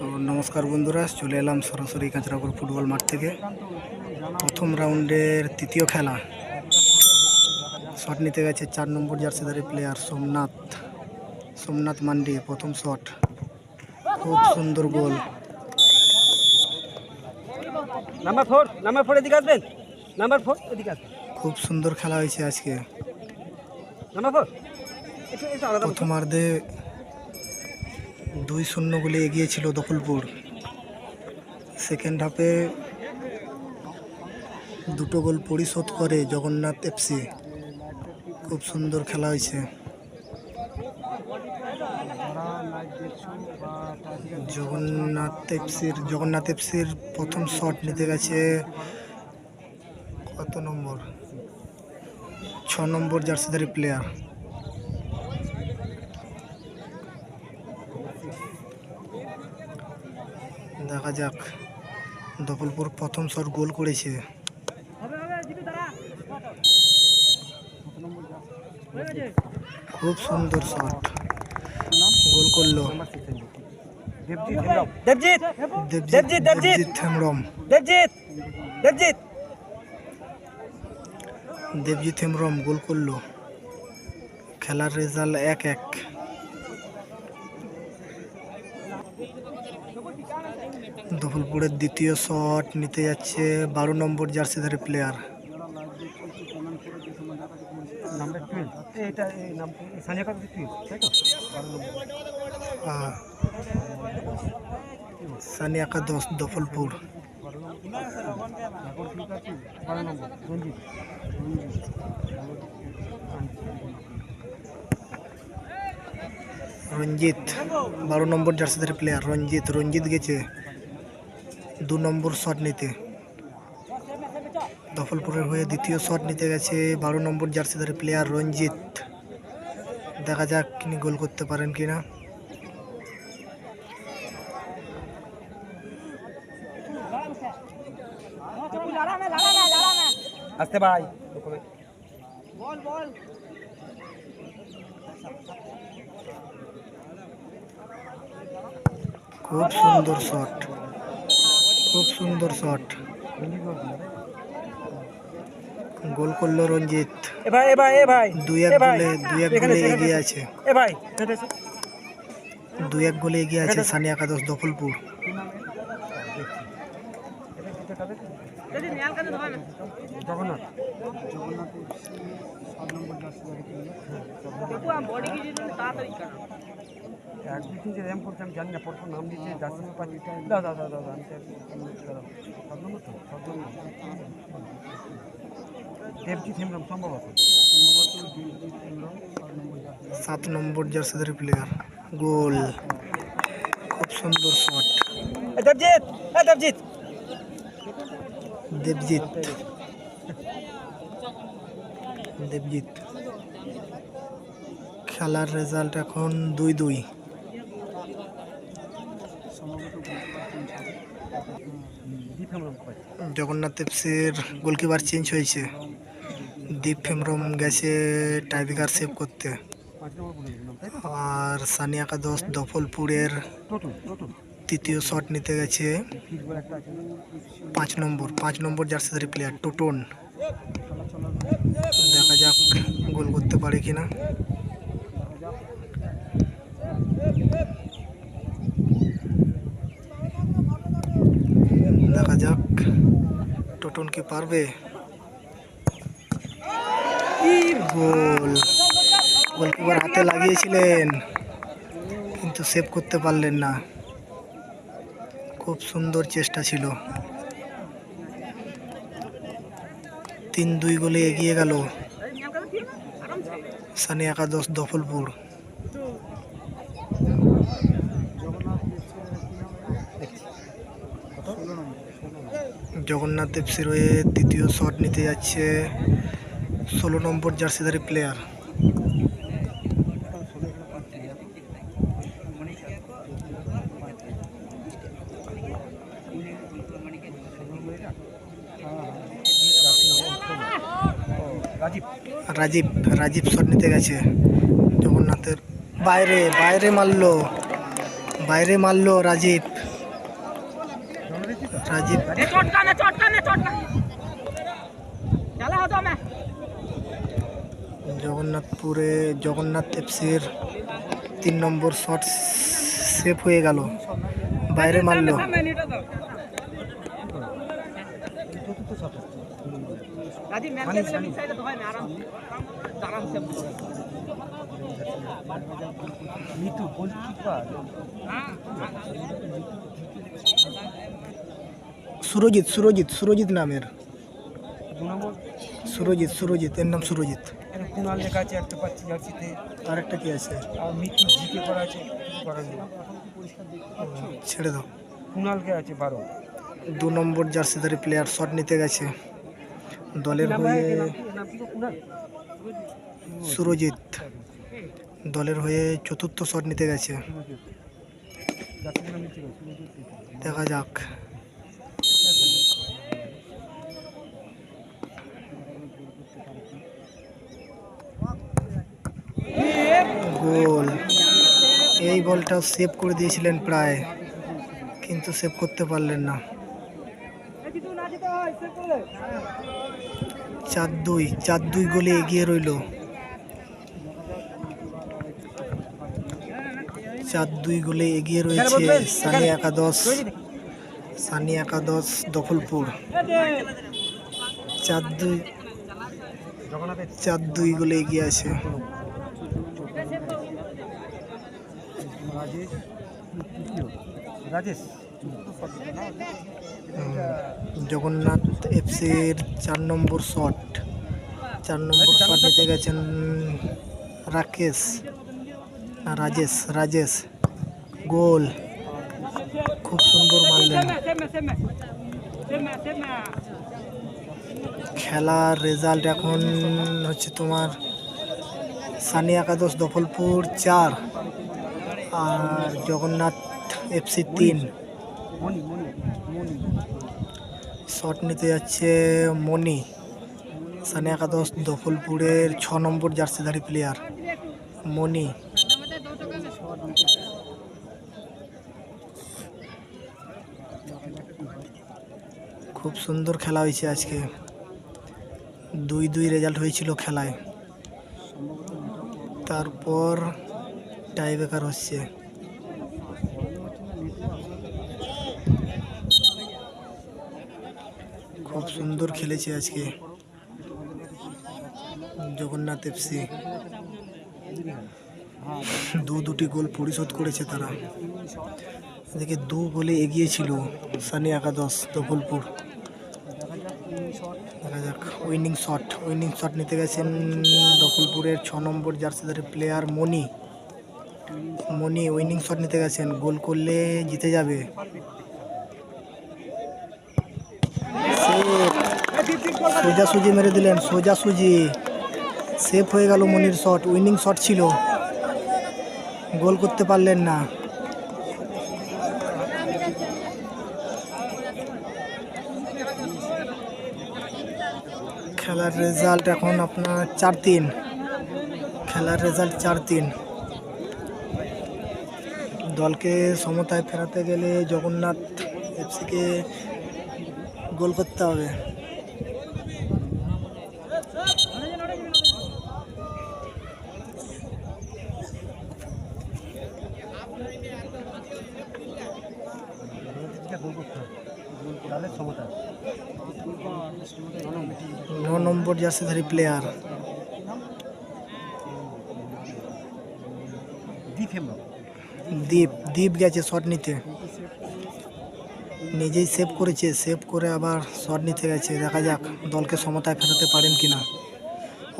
তো নমস্কার বন্ধুরা, চলে এলাম সরাসরি কাঁচরাপুর ফুটবল মাঠ থেকে। প্রথম রাউন্ডের তৃতীয় খেলা। শট নিতে গেছে 4 নম্বর জার্সিধারী প্লেয়ার সোমনাথ মান্ডি। প্রথম শট, খুব সুন্দর গোল। নাম্বার 4 এদিকে আসবেন। নাম্বার 4 এদিকে আসবেন। খুব সুন্দর খেলা হয়েছে আজকে। নাম্বার 4 প্রথমার্ধে 2-0 গোলে এগিয়েছিল দখলপুর। সেকেন্ড হাফে দুটো গোল পরিশোধ করে জগন্নাথ এফসি। খুব সুন্দর খেলা হয়েছে। জগন্নাথ এফসির প্রথম শট নিতে গেছে কত নম্বর, 6 নম্বর জার্সিধারী প্লেয়ার। দেখা যাক, দখলপুর প্রথম শট গোল করেছে। খুব সুন্দর শট, গোল করলো দেবজিৎ হেমব্রম গোল করলো। খেলার রেজাল্ট 1-1। দখলপুরের দ্বিতীয় শট নিতে যাচ্ছে 12 নম্বর জার্সিধারী প্লেয়ার। সানিয়া একাদশ, দখলপুর। রঞ্জিত 12 নম্বর জার্সিধারী প্লেয়ার। রঞ্জিত গেছে 2 নম্বর শট নিতে। দখলপুরের হয়ে দ্বিতীয় শট নিতে গেছে 12 নম্বর জার্সিধারী প্লেয়ার রঞ্জিত। দেখা যাক তিনি গোল করতে পারেন কিনা। আসতে ভাই, খুব সুন্দর শট, গোল করলো রঞ্জিত। দুই এক গোলে এগিয়ে আছে। 2-1 গোলে এগিয়ে আছে সানিয়া একাদশ, দখলপুর। দেবজিৎ হেমব্রম সম্ভবত 7 নম্বর জার্সিধারী প্লেয়ার, গোল। খুব সুন্দর শট, দেবজিৎ। খেলার রেজাল্ট এখন 2-2। জগন্নাথ এফসির গোলকিপার চেঞ্জ হয়েছে। দীপ হেমব্রম গেছে টাইব্রেকার সেভ করতে। আর সানিয়া একাদশ দখলপুরের তৃতীয় শট নিতে গেছে 5 নম্বর জার্সিধারী প্লেয়ার টোটন। দেখা যাক গোল করতে পারে কিনা। দেখা যাক টোটন কি পারবে। গোলকিপার হাতে লাগিয়েছিলেন কিন্তু সেভ করতে পারলেন না। খুব সুন্দর চেষ্টা ছিল। 3-2 গোলে এগিয়ে গেল সানিয়া একাদশ, দখলপুর। জগন্নাথ এফসির হয়ে তৃতীয় শট নিতে যাচ্ছে 16 নম্বর জার্সিধারী প্লেয়ার। রাজীব শট নিতে গেছে জগন্নাথের বাইরে মারলো রাজীব। রাজীব জগন্নাথপুরে জগন্নাথ এফসির 3 নম্বর শট সেভ হয়ে গেল, বাইরে মারলো। সুরজিৎ সুরজিৎ সুরজিৎ নামের, সুরজিৎ এর নাম সুরজিৎ। কুণাল লেখা আছে একটা পাচ্ছি জার্সিতে, আরেকটা কি আছে? আর মৃত্যু জিকে করা আছে, কিছু করার নেই। ছেড়ে দাও। কুণালকে আছে 12। 2 নম্বর জার্সিধারী প্লেয়ার শট নিতে গেছে দলের হয়ে। সুরজিৎ দলের হয়ে চতুর্থ শট নিতে গেছে, দেখা যাক। গোল। এই বলটা সেভ করে দিয়েছিলেন প্রায়, কিন্তু সেভ করতে পারলেন না। 4-2 গোলে এগিয়ে রইল। 4-2 গোলে এগিয়ে রয়েছে সানি একাদশ দফলপুর। 4-2 গোলে এগিয়ে আছে। জগন্নাথ এফসির 4 নম্বর শট নিতে গেছেন রাজেশ। গোল, খুব সুন্দর মারলেন। খেলার রেজাল্ট এখন হচ্ছে তোমার সানি একাদশ দফলপুর 4 আর জগন্নাথ এফসি 3। শট নিতে যাচ্ছে মনি, সানি একাদশ দফলপুরের 6 নম্বর জার্সিধারী প্লেয়ার মনি। খুব সুন্দর খেলা হয়েছে আজকে, 2-2 রেজাল্ট হয়েছিল খেলায়, তারপর টাই ব্রেকার হচ্ছে। খুব সুন্দর খেলেছে আজকে জগন্নাথ এফসি, 2টি গোল পরিশোধ করেছে তারা। এদিকে 2 গোলে এগিয়ে ছিল সানি একাদশ দফলপুর। দেখা যাক। উইনিং শট নিতে গেছেন দফলপুরের 6 নম্বর জার্সিধারী প্লেয়ার মনি। উইনিং শট নিতে গেছেন, গোল করলে জিতে যাবে। সোজাসুজি মেরে দিলেন, সেভ হয়ে গেল মনির শট। উইনিং শট ছিল, গোল করতে পারলেন না। খেলার রেজাল্ট এখন আপনার 4-3। দলকে সমতায় ফেরাতে গেলে জগন্নাথ এফসিকে গোল করতে হবে। ন নম্বর জার্সিধারী প্লেয়ার দীপ গেছে শট নিতে, নিজেই সেভ করেছে, সেভ করে আবার শট নিতে গেছে। দেখা যাক দলকে সমতায় ফেরাতে পারেন কিনা।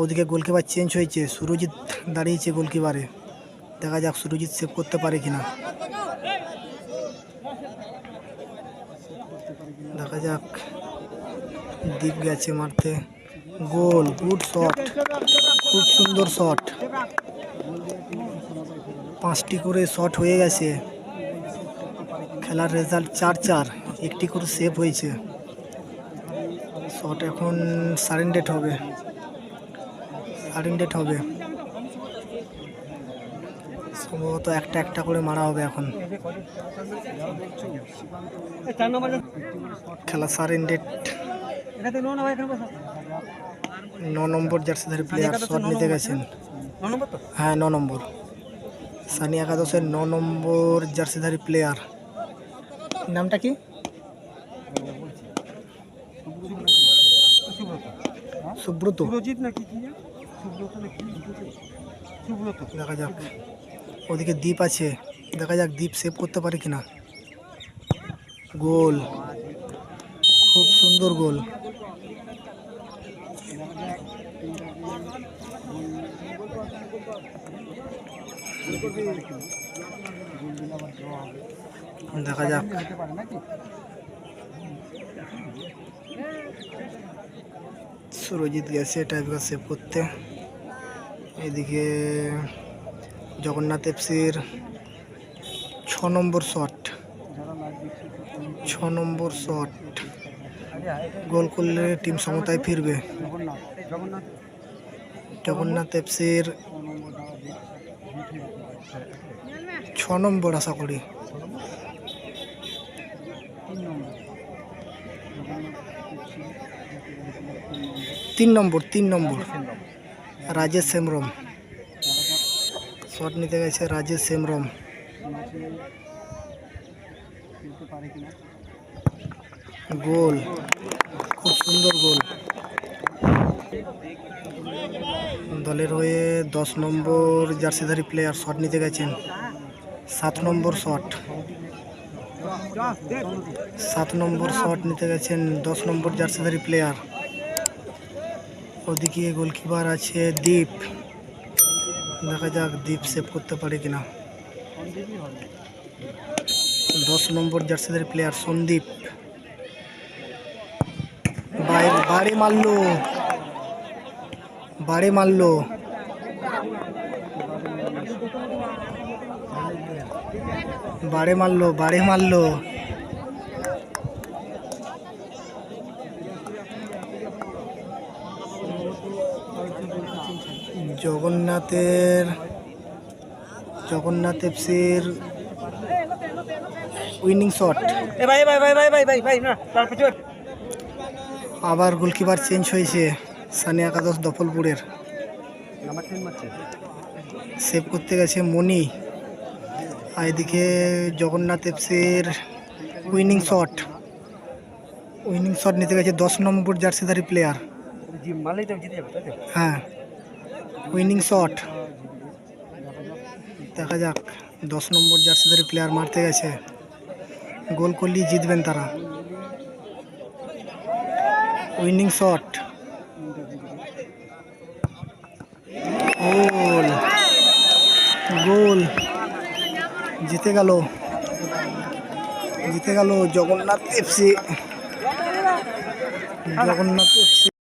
ওদিকে গোলকিপার চেঞ্জ হয়েছে, সুরজিৎ দাঁড়িয়েছে গোলকিপারে। দেখা যাক সুরজিৎ সেভ করতে পারে কিনা। দেখা যাক। দীপ গেছে মারতে, গোল, গুড শট, খুব সুন্দর শট। 5টি করে শট হয়ে গেছে। খেলার রেজাল্ট 4-4, 1টি করে সেভ হয়েছে। শট এখন সারেন্ডেড হবে। সম্ভবত একটা একটা করে মারা হবে এখন। 4 নম্বর খেলা সারেন ডেট। এটাতে নো না ভাই, এখানে বসো। 9 নম্বর জার্সিধারী প্লেয়ার শট নিতে গেছেন। 9 নম্বর তো? হ্যাঁ 9 নম্বর, সানি একাদশের 9 নম্বর জার্সিধারী প্লেয়ার। নামটা কি? সুব্রত। সুরজিৎ নাকি কি? সুব্রত নাকি? সুব্রত। দেখা যাক, ওদিকে দ্বীপ আছে, দেখা যাক দ্বীপ সেভ করতে পারে কিনা। গোল, খুব সুন্দর গোল। দেখা যাক, সুরজিৎ গেছে টাইব্রেকার সেভ করতে। এদিকে জগন্নাথ এফসির 6 নম্বর শট, 6 নম্বর শট গোল করলে টিম সমতায় ফিরবে। জগন্নাথ এফসির 6 নম্বর আশা করি। 3 নম্বর, 3 নম্বর রাজেশ হেমব্রম শট নিতে গেছে। রাজেশ হেমব্রম, গোল, খুব সুন্দর গোল। দলের হয়ে 10 নম্বর জার্সিধারী প্লেয়ার শট নিতে গেছেন। 7 নম্বর শট, 7 নম্বর শট নিতে গেছেন 10 নম্বর জার্সিধারী প্লেয়ার। ওদিকে গোলকিপার আছে দীপ, দেখা যাক দীপ সেভ করতে পারে কিনা। 10 নম্বর জার্সিধারী প্লেয়ার সন্দীপ, বাড়ি মারলো, বাড়ি মারলো। বাড়ি মারলো, বাড়ি মারলো। জগন্নাথ এফসির উইনিং শট। এ ভাই ভাই ভাই ভাই ভাই ভাই ভাই না, তার পিছনে আবার গোলকিপার চেঞ্জ হয়েছে, সানি একাদশ দফলপুরের। নাম্বার 3 মারছে, সেভ করতে গেছে মনি। আর এদিকে জগন্নাথ এফসির উইনিং শট নিতে গেছে 10 নম্বর জার্সিধারী প্লেয়ার। জি মারলেই তো জিতে যাবে, তাই তো? হ্যাঁ, উইনিং শট। দেখা যাক, 10 নম্বর জার্সিধারী প্লেয়ার মারতে গেছে, গোল করলেই জিতবেন তারা। উইনিং শট, গোল, গোল, জিতে গেল জগন্নাথ এফসি।